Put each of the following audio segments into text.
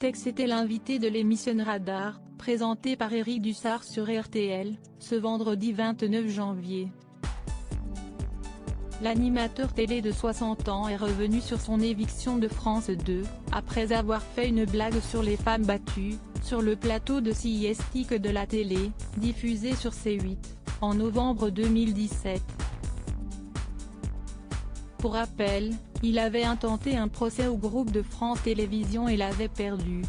Tex était l'invité de l'émission Radar, présentée par Éric Dussart sur RTL, ce vendredi 29 janvier. L'animateur télé de 60 ans est revenu sur son éviction de France 2, après avoir fait une blague sur les femmes battues, sur le plateau de Siestique de la télé, diffusé sur C8, en novembre 2017. Pour rappel, il avait intenté un procès au groupe de France Télévisions et l'avait perdu.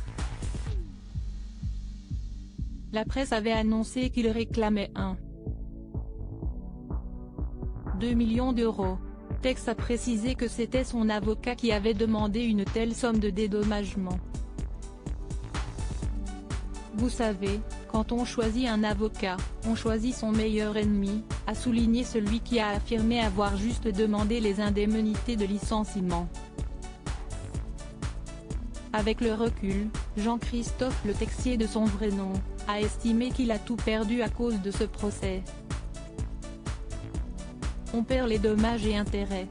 La presse avait annoncé qu'il réclamait 1,2 million d'euros. Tex a précisé que c'était son avocat qui avait demandé une telle somme de dédommagement. Vous savez, quand on choisit un avocat, on choisit son meilleur ennemi, a souligné celui qui a affirmé avoir juste demandé les indemnités de licenciement. Avec le recul, Jean-Christophe Le Texier de son vrai nom, a estimé qu'il a tout perdu à cause de ce procès. On perd les dommages et intérêts.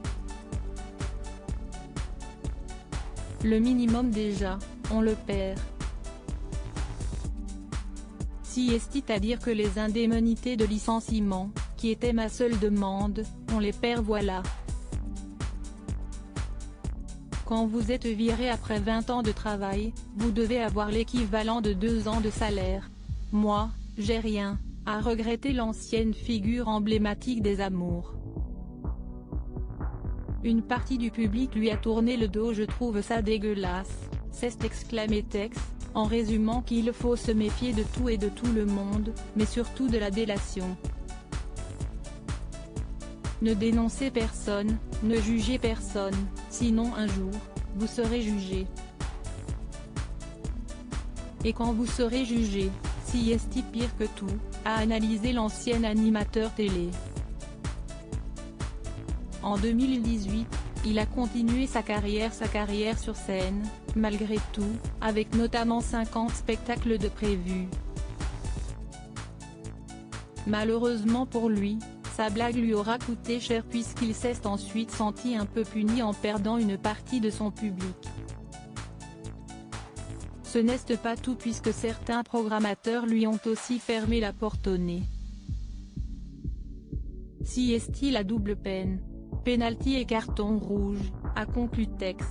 Le minimum déjà, on le perd. C'est-à-dire que les indemnités de licenciement, qui étaient ma seule demande, on les perd voilà. Quand vous êtes viré après 20 ans de travail, vous devez avoir l'équivalent de 2 ans de salaire. Moi, j'ai rien, a regretté l'ancienne figure emblématique des amours. Une partie du public lui a tourné le dos. Je trouve ça dégueulasse, s'est exclamé Tex, en résumant qu'il faut se méfier de tout et de tout le monde, mais surtout de la délation. Ne dénoncez personne, ne jugez personne, sinon un jour, vous serez jugé. Et quand vous serez jugé, si est pire que tout, a analysé l'ancien animateur télé. En 2018, il a continué sa carrière sur scène, malgré tout, avec notamment 50 spectacles de prévus. Malheureusement pour lui, sa blague lui aura coûté cher puisqu'il s'est ensuite senti un peu puni en perdant une partie de son public. Ce n'est pas tout puisque certains programmateurs lui ont aussi fermé la porte au nez. Si est-il la double peine, pénalty et carton rouge, a conclu Tex.